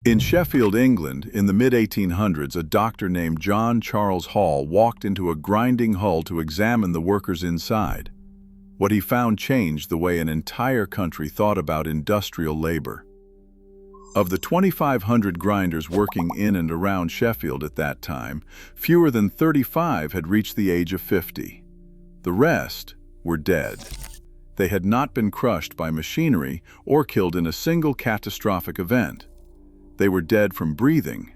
In Sheffield, England, in the mid-1800s, a doctor named John Charles Hall walked into a grinding hull to examine the workers inside. What he found changed the way an entire country thought about industrial labor. Of the 2,500 grinders working in and around Sheffield at that time, fewer than 35 had reached the age of 50. The rest were dead. They had not been crushed by machinery or killed in a single catastrophic event. They were dead from breathing.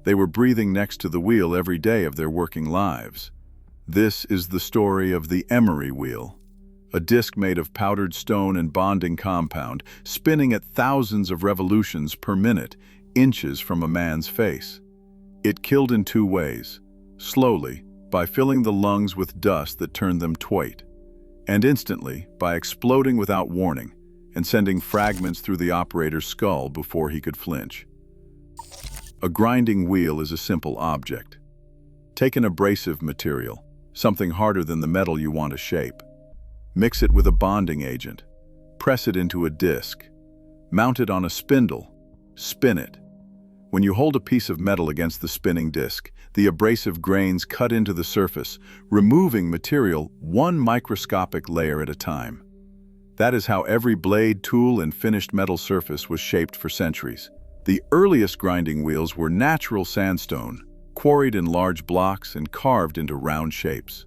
They were breathing next to the wheel every day of their working lives. This is the story of the Emery wheel, a disc made of powdered stone and bonding compound, spinning at thousands of revolutions per minute, inches from a man's face. It killed in two ways: slowly, by filling the lungs with dust that turned them toite, and instantly, by exploding without warning and sending fragments through the operator's skull before he could flinch. A grinding wheel is a simple object. Take an abrasive material, something harder than the metal you want to shape. Mix it with a bonding agent. Press it into a disc. Mount it on a spindle. Spin it. When you hold a piece of metal against the spinning disc, the abrasive grains cut into the surface, removing material one microscopic layer at a time. That is how every blade, tool, and finished metal surface was shaped for centuries. The earliest grinding wheels were natural sandstone, quarried in large blocks and carved into round shapes.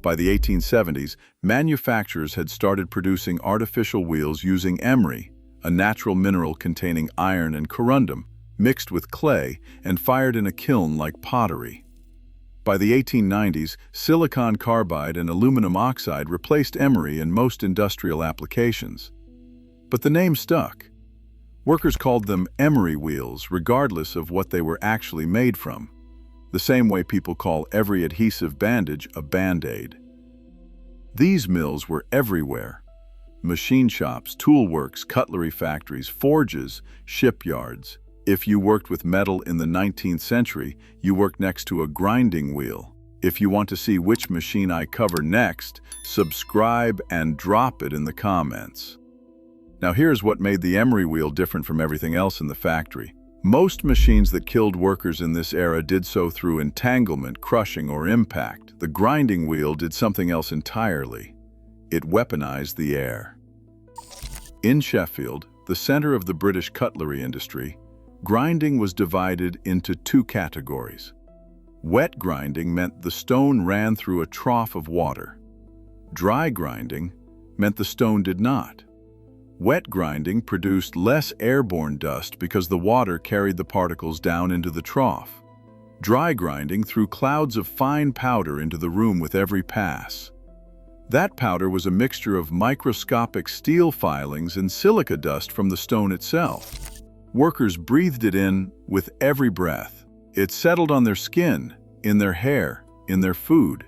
By the 1870s, manufacturers had started producing artificial wheels using emery, a natural mineral containing iron and corundum, mixed with clay and fired in a kiln like pottery. By the 1890s, silicon carbide and aluminum oxide replaced emery in most industrial applications. But the name stuck. Workers called them Emery wheels, regardless of what they were actually made from, the same way people call every adhesive bandage a Band-Aid. These mills were everywhere: machine shops, tool works, cutlery factories, forges, shipyards. If you worked with metal in the 19th century, you worked next to a grinding wheel. If you want to see which machine I cover next, subscribe and drop it in the comments. Now here's what made the Emery wheel different from everything else in the factory. Most machines that killed workers in this era did so through entanglement, crushing, or impact. The grinding wheel did something else entirely. It weaponized the air. In Sheffield, the center of the British cutlery industry, grinding was divided into two categories. Wet grinding meant the stone ran through a trough of water. Dry grinding meant the stone did not. Wet grinding produced less airborne dust because the water carried the particles down into the trough. Dry grinding threw clouds of fine powder into the room with every pass. That powder was a mixture of microscopic steel filings and silica dust from the stone itself. Workers breathed it in with every breath. It settled on their skin, in their hair, in their food.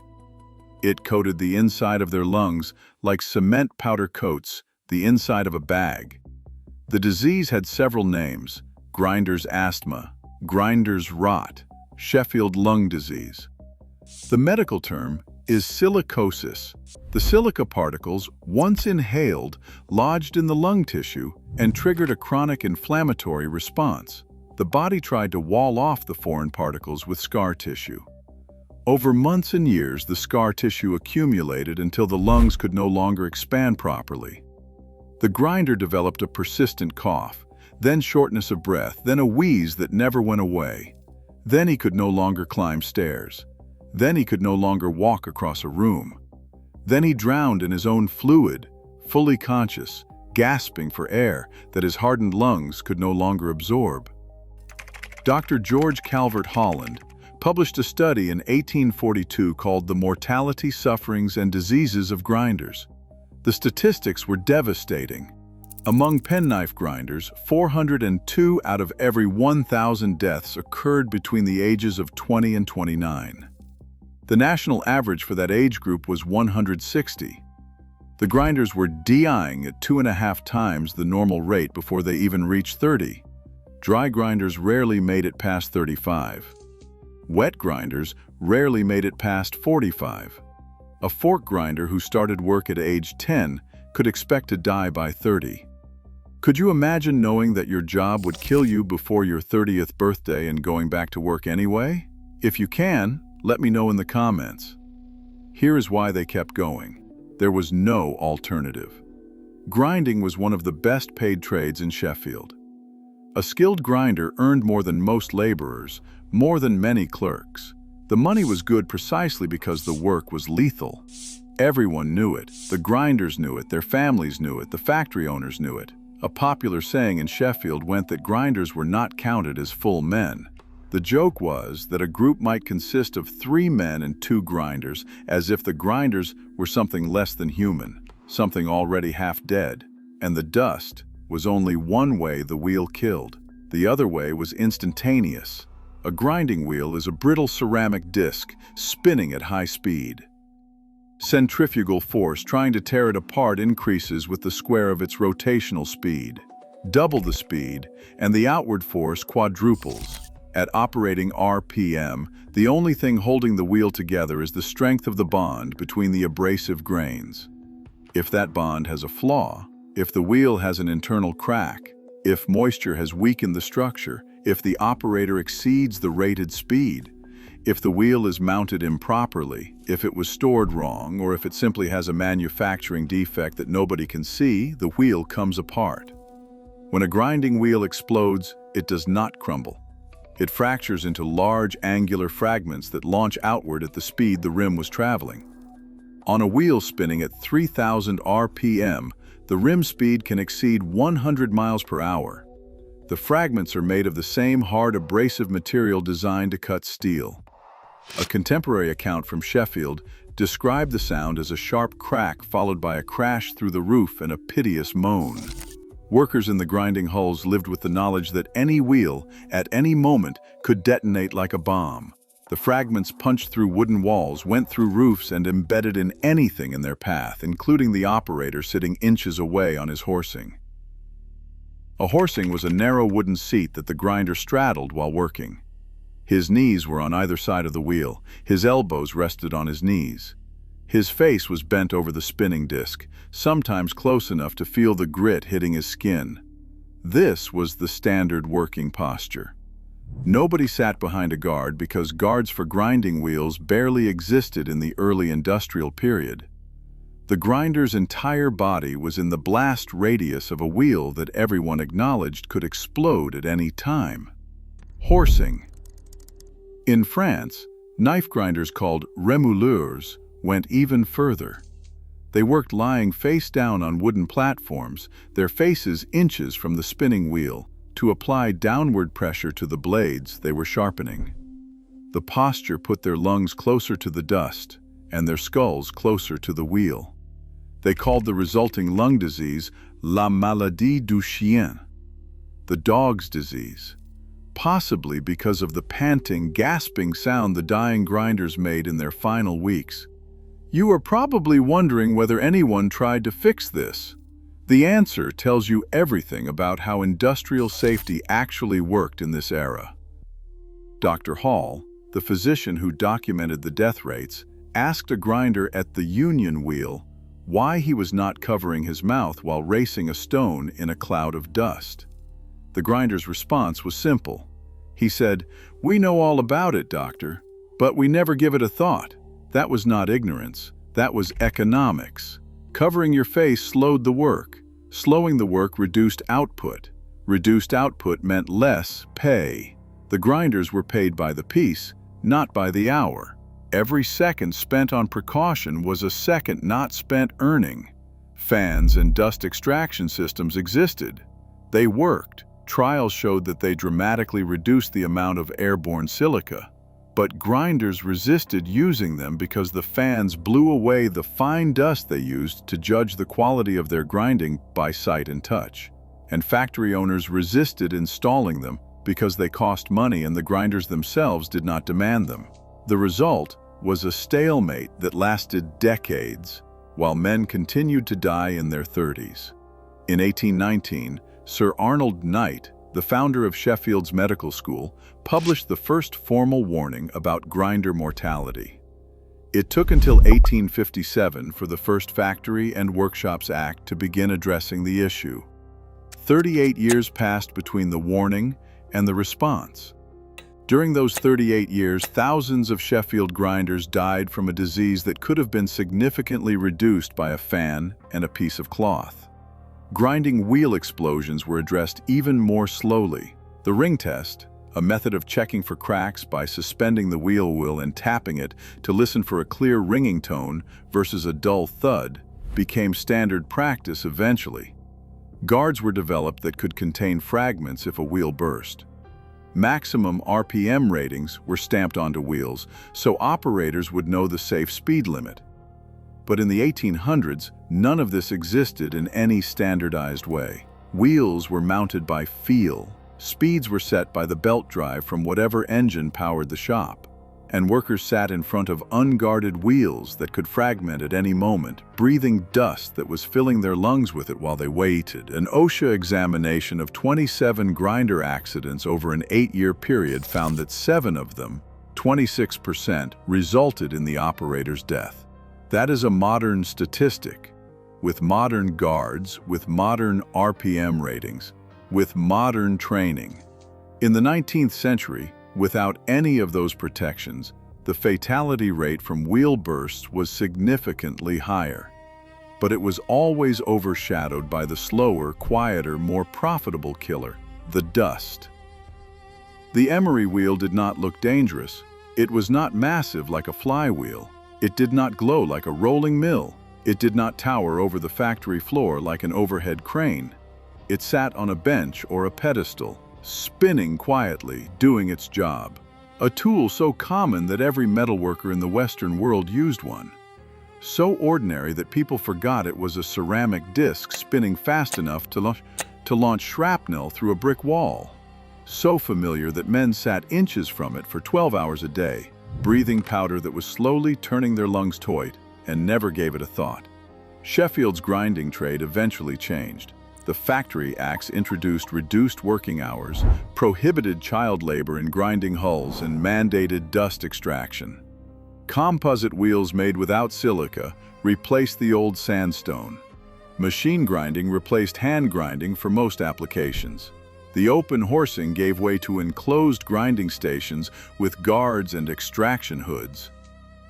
It coated the inside of their lungs like cement powder coats the inside of a bag. The disease had several names: grinder's asthma, grinder's rot, Sheffield lung disease. The medical term is silicosis. The silica particles, once inhaled, lodged in the lung tissue and triggered a chronic inflammatory response. The body tried to wall off the foreign particles with scar tissue. Over months and years, the scar tissue accumulated until the lungs could no longer expand properly. The grinder developed a persistent cough, then shortness of breath, then a wheeze that never went away. Then he could no longer climb stairs. Then he could no longer walk across a room. Then he drowned in his own fluid, fully conscious, gasping for air that his hardened lungs could no longer absorb. Dr. George Calvert Holland published a study in 1842 called The Mortality, Sufferings, and Diseases of Grinders. The statistics were devastating. Among penknife grinders, 402 out of every 1,000 deaths occurred between the ages of 20 and 29. The national average for that age group was 160. The grinders were dying at 2.5 times the normal rate before they even reached 30. Dry grinders rarely made it past 35. Wet grinders rarely made it past 45. A fork grinder who started work at age 10 could expect to die by 30. Could you imagine knowing that your job would kill you before your 30th birthday and going back to work anyway? If you can, let me know in the comments. Here is why they kept going. There was no alternative. Grinding was one of the best paid trades in Sheffield. A skilled grinder earned more than most laborers, more than many clerks. The money was good precisely because the work was lethal. Everyone knew it. The grinders knew it, their families knew it, the factory owners knew it. A popular saying in Sheffield went that grinders were not counted as full men. The joke was that a group might consist of 3 men and 2 grinders, as if the grinders were something less than human, something already half dead, and the dust was only one way the wheel killed. The other way was instantaneous. A grinding wheel is a brittle ceramic disc spinning at high speed. Centrifugal force trying to tear it apart increases with the square of its rotational speed. Double the speed, and the outward force quadruples. At operating RPM, the only thing holding the wheel together is the strength of the bond between the abrasive grains. If that bond has a flaw, if the wheel has an internal crack, if moisture has weakened the structure, if the operator exceeds the rated speed, if the wheel is mounted improperly, if it was stored wrong, or if it simply has a manufacturing defect that nobody can see, the wheel comes apart. When a grinding wheel explodes, it does not crumble. It fractures into large angular fragments that launch outward at the speed the rim was traveling. On a wheel spinning at 3,000 RPM, the rim speed can exceed 100 miles per hour. The fragments are made of the same hard abrasive material designed to cut steel. A contemporary account from Sheffield described the sound as a sharp crack followed by a crash through the roof and a piteous moan. Workers in the grinding hulls lived with the knowledge that any wheel, at any moment, could detonate like a bomb. The fragments punched through wooden walls, went through roofs, and embedded in anything in their path, including the operator sitting inches away on his horsing. A horsing was a narrow wooden seat that the grinder straddled while working. His knees were on either side of the wheel. His elbows rested on his knees. His face was bent over the spinning disc, sometimes close enough to feel the grit hitting his skin. This was the standard working posture. Nobody sat behind a guard because guards for grinding wheels barely existed in the early industrial period. The grinder's entire body was in the blast radius of a wheel that everyone acknowledged could explode at any time. Horsing. In France, knife grinders called remouleurs went even further. They worked lying face down on wooden platforms, their faces inches from the spinning wheel, to apply downward pressure to the blades they were sharpening. The posture put their lungs closer to the dust and their skulls closer to the wheel. They called the resulting lung disease la maladie du chien, the dog's disease, possibly because of the panting, gasping sound the dying grinders made in their final weeks. You are probably wondering whether anyone tried to fix this. The answer tells you everything about how industrial safety actually worked in this era. Dr. Hall, the physician who documented the death rates, asked a grinder at the union wheel why he was not covering his mouth while racing a stone in a cloud of dust. The grinder's response was simple. He said, "We know all about it, doctor, but we never give it a thought. That was not ignorance, that was economics. Covering your face slowed the work. Slowing the work reduced output. Reduced output meant less pay. The grinders were paid by the piece, not by the hour. Every second spent on precaution was a second not spent earning. Fans and dust extraction systems existed. They worked. Trials showed that they dramatically reduced the amount of airborne silica. But grinders resisted using them because the fans blew away the fine dust they used to judge the quality of their grinding by sight and touch. And factory owners resisted installing them because they cost money and the grinders themselves did not demand them. The result was a stalemate that lasted decades, while men continued to die in their 30s. In 1819, Sir Arnold Knight, the founder of Sheffield's medical school, published the first formal warning about grinder mortality. It took until 1857 for the first Factory and Workshops Act to begin addressing the issue. 38 years passed between the warning and the response. During those 38 years, thousands of Sheffield grinders died from a disease that could have been significantly reduced by a fan and a piece of cloth. Grinding wheel explosions were addressed even more slowly. The ring test, a method of checking for cracks by suspending the wheel and tapping it to listen for a clear ringing tone versus a dull thud, became standard practice eventually. Guards were developed that could contain fragments if a wheel burst. Maximum RPM ratings were stamped onto wheels so operators would know the safe speed limit. But in the 1800s, none of this existed in any standardized way. Wheels were mounted by feel. Speeds were set by the belt drive from whatever engine powered the shop. And workers sat in front of unguarded wheels that could fragment at any moment, breathing dust that was filling their lungs with it while they waited. An OSHA examination of 27 grinder accidents over an 8-year period found that 7 of them, 26%, resulted in the operator's death. That is a modern statistic. With modern guards, with modern RPM ratings, with modern training. In the 19th century, without any of those protections, the fatality rate from wheel bursts was significantly higher. But it was always overshadowed by the slower, quieter, more profitable killer, the dust. The Emery wheel did not look dangerous. It was not massive like a flywheel. It did not glow like a rolling mill. It did not tower over the factory floor like an overhead crane. It sat on a bench or a pedestal, spinning quietly, doing its job. A tool so common that every metalworker in the Western world used one. So ordinary that people forgot it was a ceramic disc spinning fast enough to launch shrapnel through a brick wall. So familiar that men sat inches from it for 12 hours a day, breathing powder that was slowly turning their lungs toite, and never gave it a thought. Sheffield's grinding trade eventually changed. The Factory Acts introduced reduced working hours, prohibited child labor in grinding hulls, and mandated dust extraction. Composite wheels made without silica replaced the old sandstone. Machine grinding replaced hand grinding for most applications. The open horsing gave way to enclosed grinding stations with guards and extraction hoods.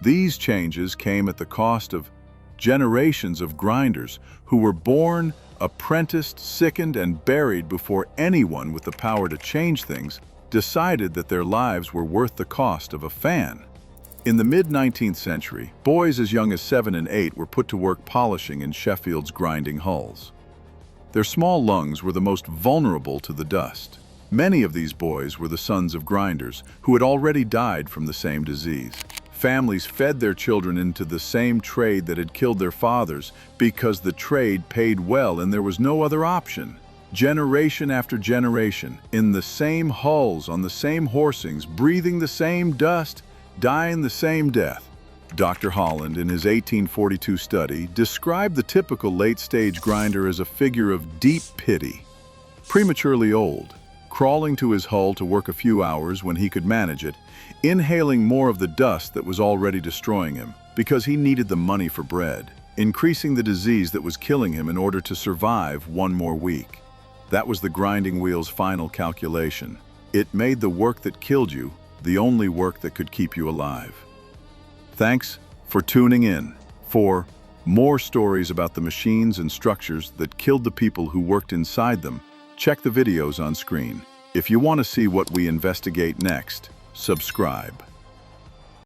These changes came at the cost of generations of grinders who were born, apprenticed, sickened, and buried before anyone with the power to change things decided that their lives were worth the cost of a fan. In the mid-19th century, boys as young as 7 and 8 were put to work polishing in Sheffield's grinding hulls. Their small lungs were the most vulnerable to the dust. Many of these boys were the sons of grinders who had already died from the same disease. Families fed their children into the same trade that had killed their fathers because the trade paid well and there was no other option. Generation after generation, in the same hulls, on the same horsings, breathing the same dust, dying the same death. Dr. Holland, in his 1842 study, described the typical late-stage grinder as a figure of deep pity. Prematurely old, crawling to his hull to work a few hours when he could manage it, inhaling more of the dust that was already destroying him because he needed the money for bread, increasing the disease that was killing him in order to survive one more week. That was the grinding wheel's final calculation. It made the work that killed you the only work that could keep you alive. Thanks for tuning in. For more stories about the machines and structures that killed the people who worked inside them, check the videos on screen. If you want to see what we investigate next, subscribe.